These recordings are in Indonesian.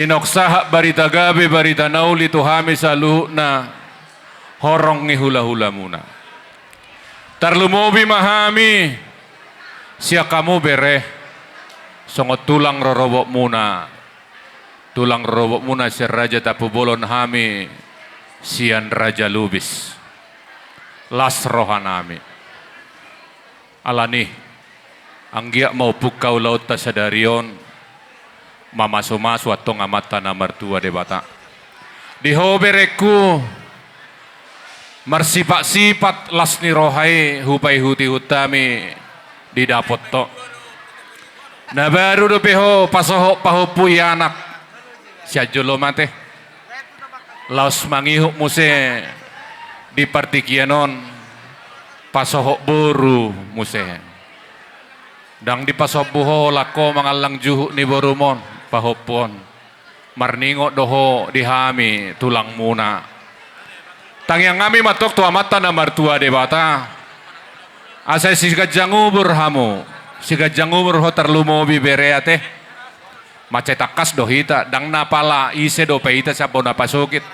Inoksaha barita gabi barita nauli tuhami sa luhu na horong ni hula-hula muna. Tarlumobi mahami siya kamu bere songot tulang rorobok muna. Tulang rorobok muna si Raja Tapubolon hami sian Raja Lubis. Las rohanami. Alani anggia mau pukau laut tasadarion. Mamaso-maso at tong amata na martua de bata. Di hobereku marsipat-sipat las ni rohai hupay huti hutami di dapot to. Na baru do peho pasoho pahupu anak siya jolo mate. Laos mangihuk muse di partikianon pasoho buru muse. Dang di pasobuho lako mangalang juhu ni borumon. Pahopon, marningo doho dihami tulang muna. Tangyang ngami matok tua mata na martua de bata. Asay si gajangubur hamu, si gajangubur ho terlumobi bereate. Macay takas dohita, dang napala ise do peita sa bona pasukit.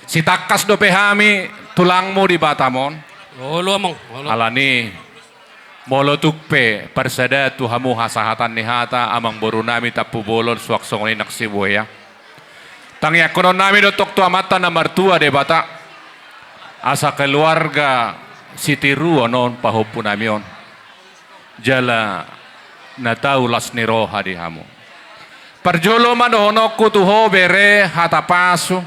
Si takas do pehami tulangmu di batamon. Lolo amang. Alani. Molo tukpe persada tuhamu hasahatan ni hata amang boru nami tapubolon suaksong ni naksibuya. Tangya kono nami dotok tua mata na martua de bata. Asa keluarga sitiru onon pahupu nami on. Jala na tau las ni roha di hamu. Perjolo manohonoku tuho bere hata pasu.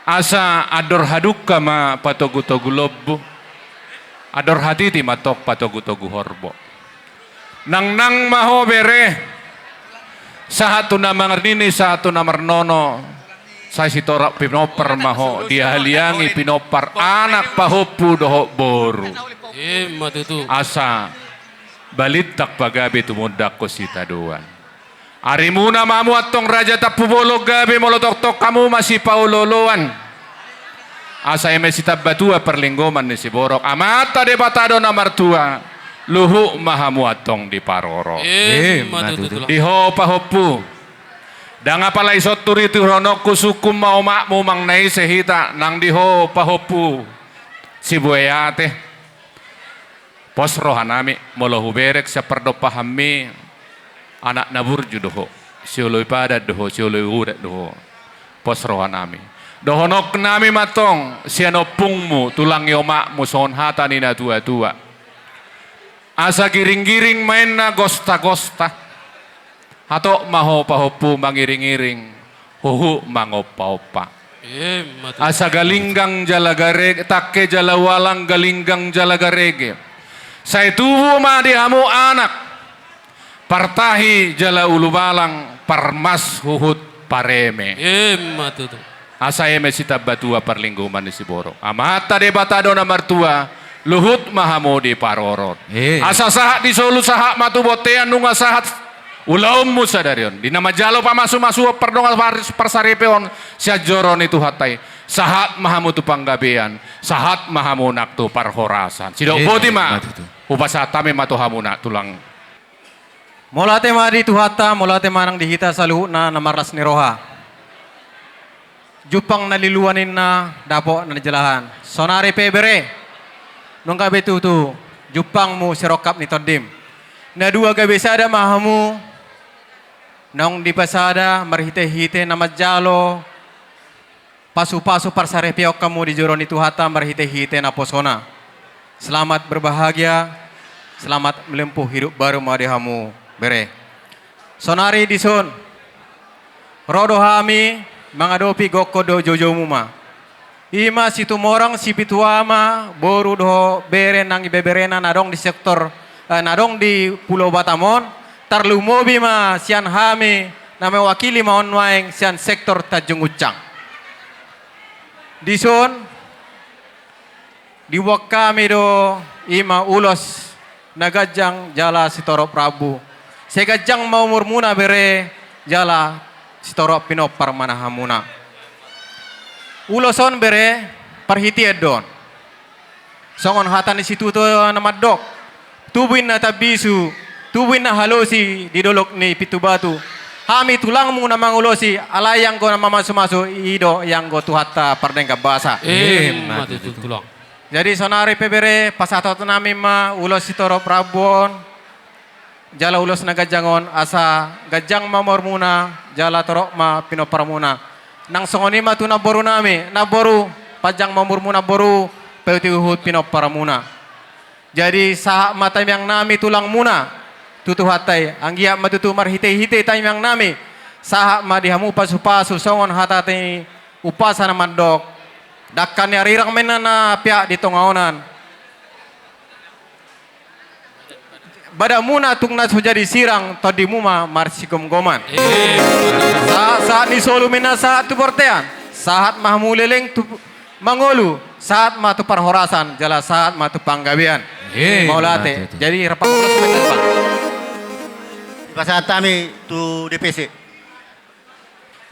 Asa ador hadukka ma patogu-togu lobbu. Ador hati ti matok patogu-togu horbo. Nang maho bere. Sahatu na mangarnini, sahatu na marnono. Sa sitora pinopar maho. Dia haliangi pinopar anak pahupu doho boru. Matutu. Asa balitak pagabi tumudak ko si taduan. Ari muna mamu atong Raja Tapubolo gabi molotok-tok kamu masih pauloloan. Asa emesita batua perlinggoman ni si borok. Amata de batado na martua. Luhu mahamu atong di paroro. Di ho pahopu. Danga pala isot turi turonok kusukum maumak mumang nai sehita. Nang di ho pahopu. Si buayate. Pos rohanami. Molo huberek sa perdo pahami. Anak naburju doho. Si uloy padat doho. Si uloy urat doho. Pos rohanami. Dohonok nami matong siano pungmu tulang yoma muson hata ni na tua-tua. Asa giring-giring main na gosta-gosta. Hato maho pahopu mangiring-iring. Huhu mangopa-opa. Asa galinggang jalagareg takke jalawalang galinggang jalagarege. Sa ituwo madihamu anak. Partahi jala ulubalang parmas huhut pareme. Matutu. Asa emesita batua perlingguman di Siboro. Amata de batado na martua. Luhut mahamu di parorot. Asa sahat di solu sahat matu botean nunga sahat. Ulaum musa darion. Di nama jalo pamasu-masu perdonga persaripeon. Sia joron itu hatai. Sahat mahamu tu panggabean. Sahat mahamu nak tu parhorasan. Sidok boti ma. Upasatame matu hamuna tulang. Molate mari tuhata, molate manang dihita sa luhut na namarlas ni roha. Jupang naliluanin na dapo na jalahan. Sonari pebere. Nung gabi tutu. Jupang mu sirokap ni todim. Na dua gabi sada mahamu. Nung di pasada marhite-hite na majalo. Pasu-pasu parsarepiok kamu di juro ni tuhata marhite-hite na posona. Selamat berbahagia. Selamat melempuh hidup baru madihamu bere. Sonari dison. Rodo hami. Mangadopi gokodo jojo muma. Ima situ morang si bituama boru doho beren nang ibeberena nadong di sektor nadong di Pulau Batamon tarlumobi ma sian hami na mewakili maon waeng sian sektor Tanjung Ucang. Dison diwak kami do ima ulos nagajang jala sitoro Prabu. Segajang mau murmuna bere jala sitoro pinopar manahamuna. Uloson bere parhiti edon. Songon hatan di situ to namadok. Tubuin na tabisu, tubuin na halosi di dolok ni Pitubatu. Hami tulangmu na mangulosi, alayang ko na mamasu-masu, ido yang go tuhata pardengka basa. matutu tulang. Jadi sonari pebere pasatot namin ma ulos si Toro Prabon, jala ulos na gajangon asa gajang mamor muna, jala torok ma pinopara muna. Nang songoni ma tu naboru nami, naboru pajang mamur muna boru, peutiuhut pinopara muna. Jadi sah mata yang nami tulang muna, tutu hatai, anggia matutu marhite-hite time yang nami, sah ma dihamu pasu-pasu songon hatate upasana mandok. Dakkan ya rirang menana pihak di tongaonan. Bada muna tung nas jadi sirang tadi muma marsikum goman. Saat ni solu mena saat tu portean. Saat mahmu leleng tu mangolu. Saat matu parhorasan. Jala saat matu panggabian. Maulate. Jadi rapat terus mendepan. Pasal kami tu DPC.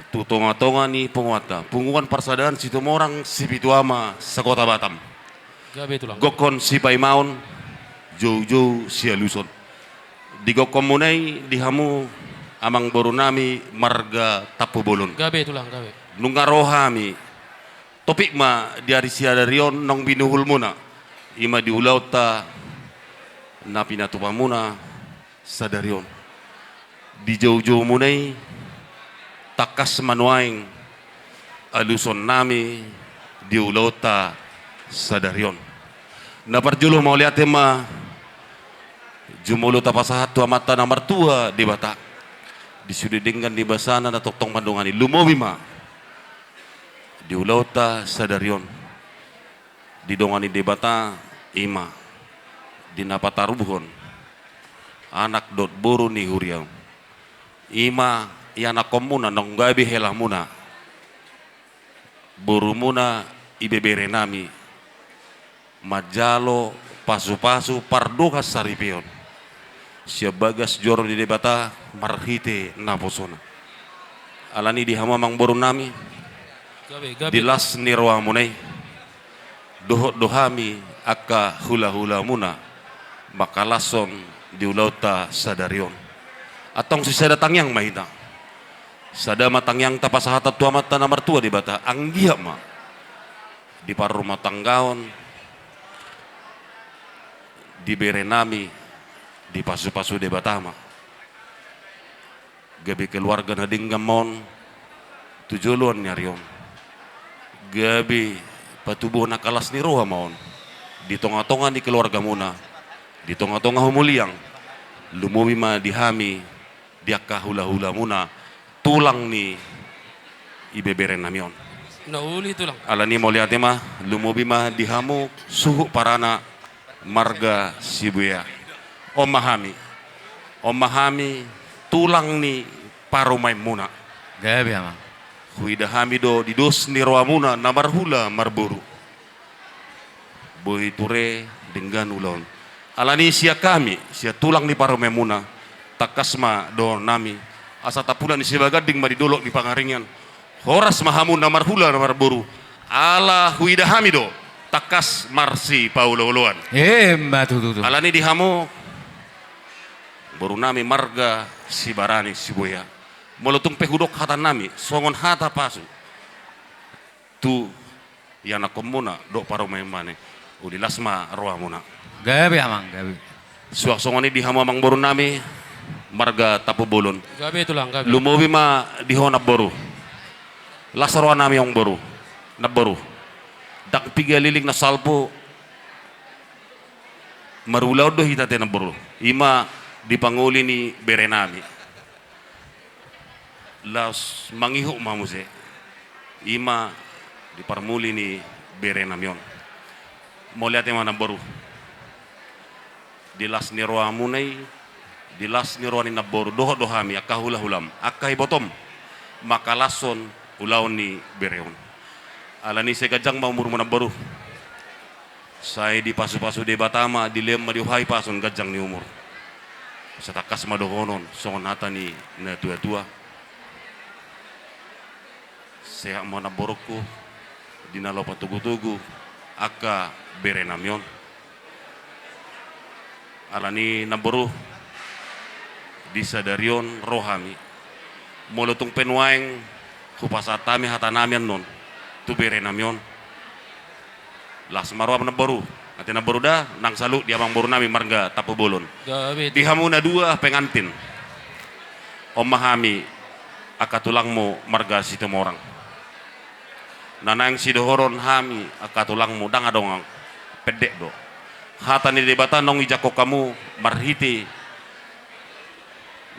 Tu tonga-tonga ni penguata. Punguan persaudaraan situ orang si Bituama sa kota Batam. Gabe tulang. Gokon si Paimaon, jauh-jauh si Aluson. Di gokon munay, di hamu amang borunami marga Tapu Bolon. Gabe tulang, gabe. Nungarohami, topik ma di hari siadarion nong binuhul muna. Ima di ulau ta na pinatupa muna sa darion. Di jauh-jauh munay, takas manuaing aluson nami di ulota sa darion. Naparjulo mau lihat ma jumulo tapasahat tua mata na martua di bata. Disudidingkan di basana na toktong pandungani lumobi ma di ulota sa darion. Didongani di bata ima di napatarubuhon anak dot buru ni huriau. Ima yana komuna nong gabi hela muna buru muna ibebere nami majalo pasu-pasu parduka saripion siya bagas joro di debata marhite naposona alani di hamamang buru nami Gabe, gabe. dilas nirwa munay dohot dohami akka hula-hula muna makalason di ulauta sadarion atong si datang yang mahina sada matang yang tapasahata tua mata na martua di bata anggia ma di paru matang gaon di berenami di pasu-pasu di batama gabi keluarga na dinggamon tujuluan nyarion gabi patubuh na kalas ni roha maon di tonga-tonga di keluarga muna di tonga-tonga humuliang lumumi ma dihami diakka hula-hula muna tulang ni ibeberen namion. Nauli tulang. Alani mo lihat mah lumubi mah dihamu suhu parana marga Sibuya. Om mahami tulang ni parumay muna. Gabi ama. Huidahami do didos ni roa muna na marhula marburu. Boy ture dengan ulon. Alani sia kami sia tulang ni parumay muna takasma do nami asa tapulan ni sibagading maridolok di pangaringan horas mahamun namar hula namar buru ala huida hamido takas marsi pauloloan Matutu. alani dihamu boru nami marga si barani si boya molotung pehudok hata nami songon hata pasu tu yana komuna do paro memane udilasma roa muna Gabi amang, gabi. suak songoni dihamu amang boru nami marga Tapu Bolon. Gabe tulang, gabe. Lumobi ma diho naboru. Lasarwa nami yung boru. Naboru. Dak pigaliling na salpo. Marulaw do hitate naboru. Ima dipanguli ni berenami. Las mangiho mamuse. Ima diparmuli ni berenami yon. Moliate ma naboru. Dilas ni roa munay dilas ni roani naboru doho dohami akka hula hulam akka hibotom makalason ulaw ni bereon alani segajang maumur mo naboru say di pasu-pasu de batama dilem madiuhay pason gajang ni umur sa takas madohonon songon hata ni na tua-tua seha mo naboroko dinalo patugu-tugu akka berenamyon alani naboru di sadarion rohami Molotong penuaeng kupasatami hatanamian non. Tu bere namion. Las marwam na baru. Ati na baru dah nang salu di amang baru nami marga tapu bolon. Gabi Di hamuna dua pengantin. Memahami akatulangmu marga situ orang. Nanang sidohoron hami akatulangmu dang adong pedek do. Hata ni debata nong ijako kamu marhiti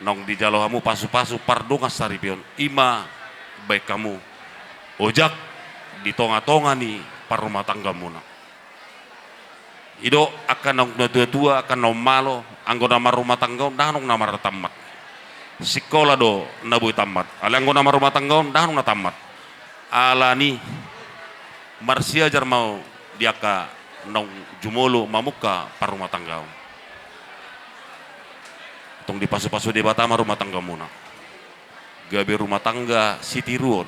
nong di jalo kamu pasu-pasu pardonga saripion ima baik kamu ojak di tonga-tonga ni parumah tangga muna. Ido akan nong tua-tua akan nong malo anggo nama rumah tangga dah nong nama tamat. Sekolah do nabu tamat. Ala anggo nama rumah tangga dah nong na tamat. Ala ni marsia jar mau diaka nong jumolo mamuka parumah tangga. Tong di pasu-pasu di batama rumah tangga muna. Gabe rumah tangga sitiruon.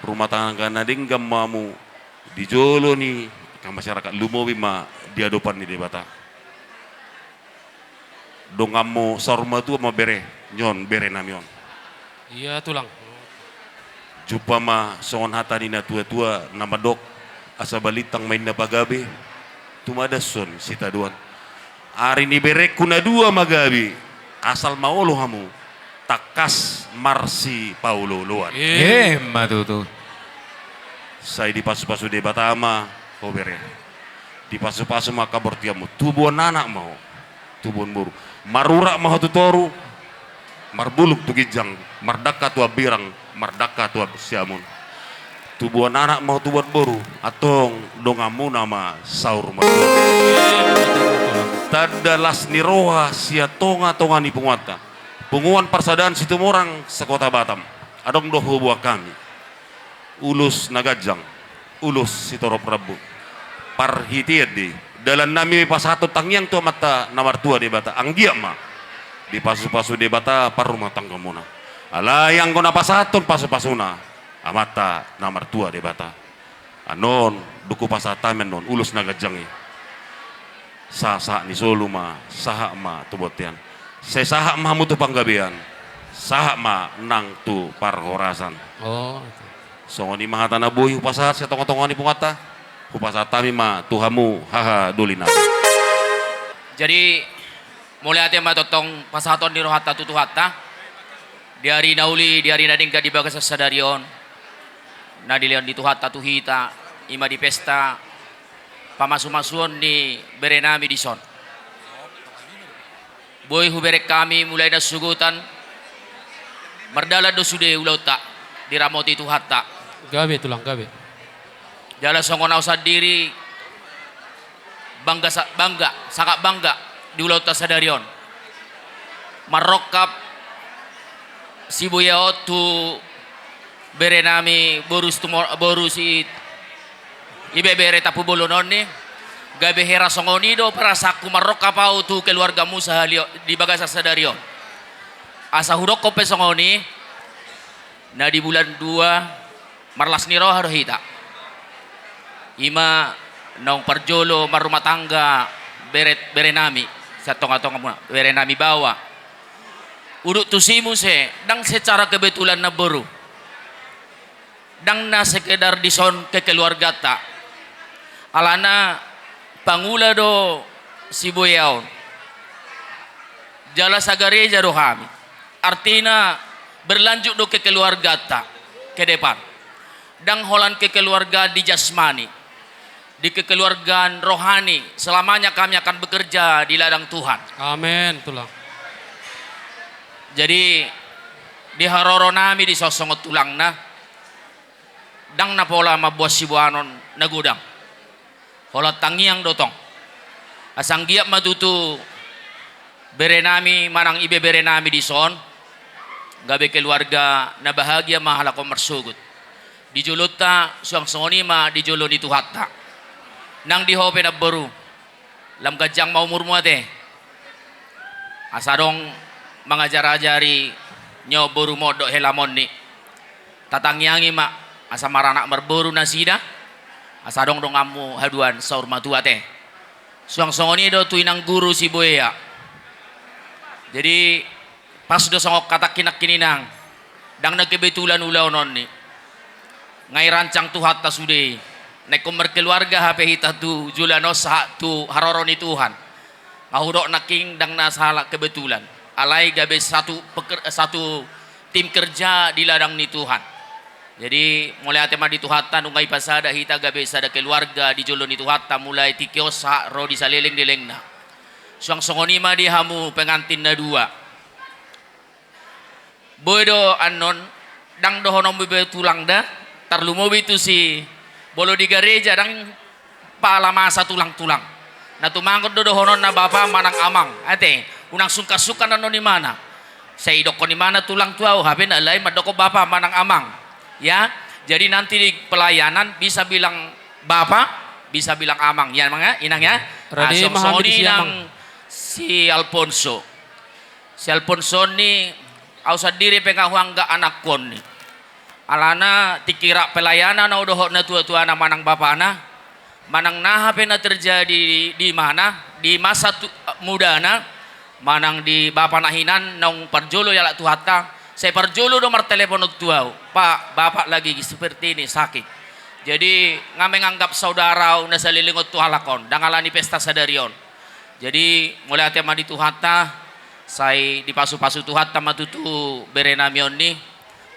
Rumah tangga nadinggam mamu di jolo ni kan masyarakat lumowi ma diadopan ni debata. Dongammo sarma tu ma bere nyon bere namion. Iya tulang. Jupa ma songon hata ni na tua-tua nama dok asa balitang main na pagabi. Tumada son sita duan. Ari ni bere kuna dua magabi asal maolo hamu takas marsi Paulo luan. Matutu. Saya di pasu-pasu de batama bere. Di pasu-pasu maka bertiamu tubuan anak mau. Tubuan buru. Marura mau tutoru. Marbuluk tu gijang. Mardaka tua birang. Mardaka tua siamun. Tubuan anak mau tubuan buru. Atong dongamu nama saur matu. Tadalas niroha sia tonga-tonga ni penguata. Penguan persadaan situ orang sekota Batam. Adong doh buah kami. Ulus nagajang. Ulus sitorop rabu. Parhitiad di. Dalam nami pasatu tangyang tu mata namar tua di bata. Anggia ma. Di pasu-pasu di bata parumah tangga muna. Ala yang kona pasatun pasu-pasuna. Amata namar tua di bata. Anon duku pasatamen non ulus nagajangi. Sasa ni solu ma. Sahak ma tubotian. Saya sahak ma mutu panggabian. Sahak ma nang tu parhorasan. Oh. Songoni mahatana buhi upasat sa tonga-tonga ni pungata. Upasatami ma tuhamu haha dulina. Jadi mulai hati matotong pasaton di rohata tutuhata. Di hari nauli di hari nadingka di bagas sadarion. Na dilion di tuhata tuhita ima di pesta pamasu-masuon di berenami di son. Boy huberek kami mulai na sugutan. Mardala do sude ulauta di ramoti tuhata. Gabi tulang gabi. Jala songonaw sa diri bangga sangat bangga di ulau tasadarion marokap sibuyao tu berenami borus ibebere tapu bolonon ni gabe hera songonido para saku marokap au tu keluargamu sahalio di bagasa sadarion asa hurok kope songoni na di bulan 2 marlas niro harohita ima nong parjolo marumah tangga berenami sa tonga-tonga muna berenami bawa uduk tusimu se dang secara kebetulan na boru dang na sekedar dison ke keluarga ta alana pangula do sibuyaon jala sagare jaro kami artina berlanjut do ke keluarga ta ke depan dang holan ke keluarga di jasmani di kekeluargaan rohani selamanya kami akan bekerja di ladang Tuhan. Amin tulang. Jadi di haroro nami di sosongot tulang na dang na pola mabuas sibuanon nagudang. Holat tangiang dotong. Asang giap matutu berenami manang ibe berenami di son. Gabe keluarga na bahagia mahala ko marsugut. Di julutta suang songonima di julo di tuhatta. Nang di hope na baru lam gajang maumur mo ate asadong mga jarajari nyo baru modo helamon ni tatangyangi ma asa maranak marbaru na sida asadong dong amu haduan saur matu ate suang songoni do tuinang guru si boya jadi pas do songok katak kinak kininang dang nagkebetulan ulaw non ni ngay rancang tu hatta sude nek keluarga HP hita tu julano sa tu haroro ni Tuhan ngahudok naking dang nasahala kebetulan alay gabe satu tim kerja di ladang ni Tuhan. Jadi mulai atema di Tuhata nungay pasada hita gabe sada keluarga di jolo ni Tuhata mulai tikios sa ro di saliling dilengna. Suang songonima di hamu pengantin na dua. Bodo anon dang dohonom bebe tulang da tarlumobi tu si bolo di gereja dang pala masa tulang-tulang. Na tumangkot do dohonon na bapa manang amang. Ate unang sungka-suka nanon ni mana. Sa idok ko ni mana tulang tuaw habe na lay madoko bapa manang amang. Ya, jadi nanti di pelayanan bisa bilang bapak, bisa bilang amang, ya mga inang ya. Rade memahami di siya, Mang. Si Alfonso ni ausad diri pengahuangga anak kon ni. Alana tikira pelayanan na udoh na tua-tua na manang bapak na, manang nahape na terjadi di mana di masa muda na, manang di bapak nahinan nong parjolo yala tuhata. Saya perjulu nomor telepon tuau, Pak, bapak lagi seperti ini sakit. Jadi ngame nganggap saudara na salilingot tuhalakon, dangalani pesta sadarion. Jadi mulai tema di tuhata, saya dipasu-pasu tuhata matutu berenamion ni,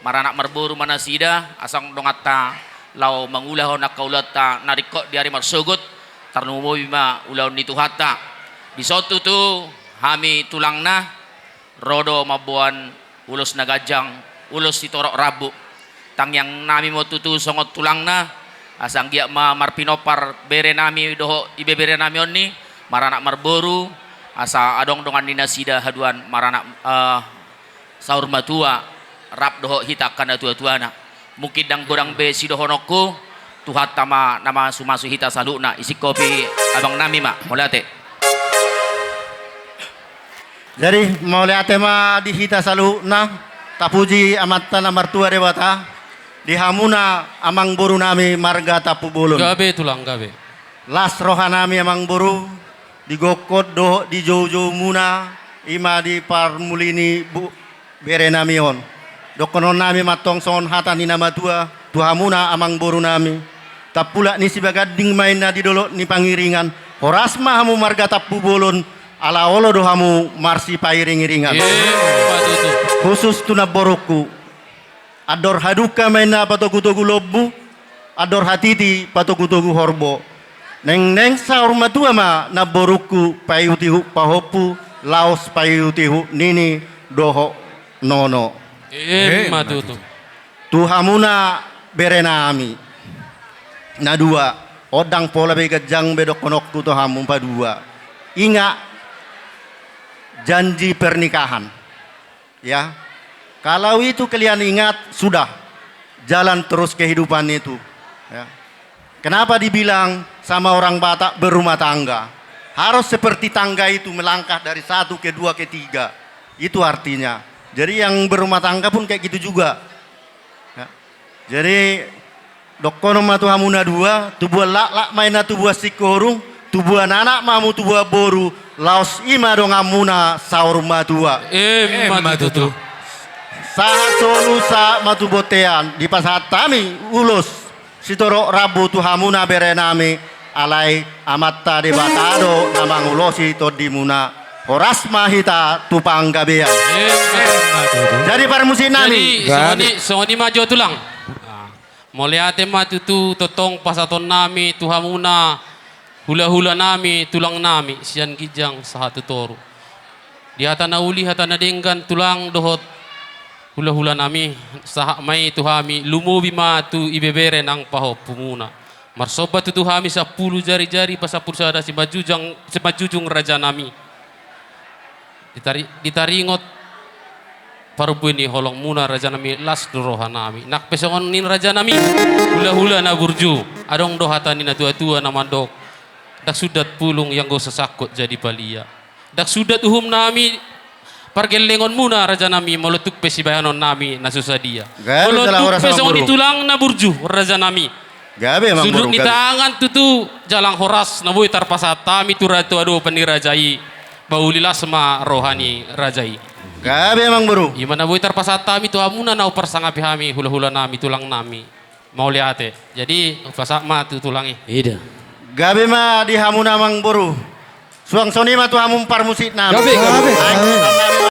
maranak merburu manasida, asang dongata lau mengulah nak kaulata narikok di hari marsugut, tarnumo bima ulah ni tuhata. Di sotu tu hami tulangna, rodo mabuan ulos nagajang ulos sitorok rabu tang yang nami mo tutu songot tulang na asang gia ma marpinopar bere nami doho ibe bere nami onni maranak marboru asa adong dongan dinasida haduan maranak saur matua rap doho hitakan tua-tuana mungkin dang godang be sidohonoko tuhat tama nama sumasu hita saluna isi kopi abang nami ma molate. Jadi mau lihat tema di hita salu na tapuji amatan amartua dewata di hamuna amang boru nami marga tapu bolon. Gabe tulang gabe. Las rohanami amang boru di gokot do di jojo muna ima di parmulini bu bere namion. Dokonon nami matong son hata ni nama tua hamuna amang boru nami. Tapula ni si bagading main na di dolo ni pangiringan. Horasma hamu marga tapu bolon. Ala olo dohamu marsi pairing-iringan. Khusus tuna borokku. Ador haduka maina patoku-toku lobu. Ador hatiti patoku-toku horbo. Neng saur matua ma na borokku payutihu pahopu. Laos payutihu nini doho nono. Matutu. Tuhamuna berenami. Na dua. Odang pola begajang bedok konokku tohamu padua. Ingat janji pernikahan ya kalau itu kalian ingat sudah jalan terus kehidupan itu ya. Kenapa dibilang sama orang Batak berumah tangga harus seperti tangga itu melangkah dari satu ke dua ke tiga itu artinya jadi yang berumah tangga pun kayak gitu juga ya. Jadi dokono matu hamuna dua tubuh lak maina tubuh sikorung tubuh anak mamu tubuh boru laos ima dong amuna saur matua Matutu. saha solusa matu botean di pasatami ulus sitoro rabu tu hamuna berenami alai amatta de batado namang ulosi to dimuna horas mahita tupang gabean jadi para musim nami Songoni maju tulang. Moliate matutu totong pasaton nami tuhamuna hula-hula nami, tulang nami, siyan gijang sa hatu toro. Di hata na uli, hata na denggan, tulang dohot, hula-hula nami, sa may tuhami, lumubi ma tu ibebere ng paho, pumuna. Marsoba tu tuhami sa 10 jari-jari, pasapur sada si majujung raja nami. Ditaringot, parubu ni holong muna raja nami, las doroha nami. Nakpesongon nin raja nami, hula-hula na burju, adong dohata ni na tua-tua na mandok. Dak sudat pulung yang go sesakut jadi balia. Dak sudat uhum nami pargelengon muna raja nami molotuk pesibayanon nami nasusadia. Molotuk pesongon tulang na burju raja nami. Gabe mang sudut ni tangan tutu jalang horas na boy tarpasatami tu ratu ado panirajai. baulilah sama rohani rajai. Gabe mang buru. Imana boy terpasatami tu amuna na upersangapi hami hula-hula nami tulang nami. Mau lihat. Jadi pasak ma tu tulangi. Ida. Gabe ma di hamuna mang buru. Suang soni ma tu hamum parmusit nami. Gabe.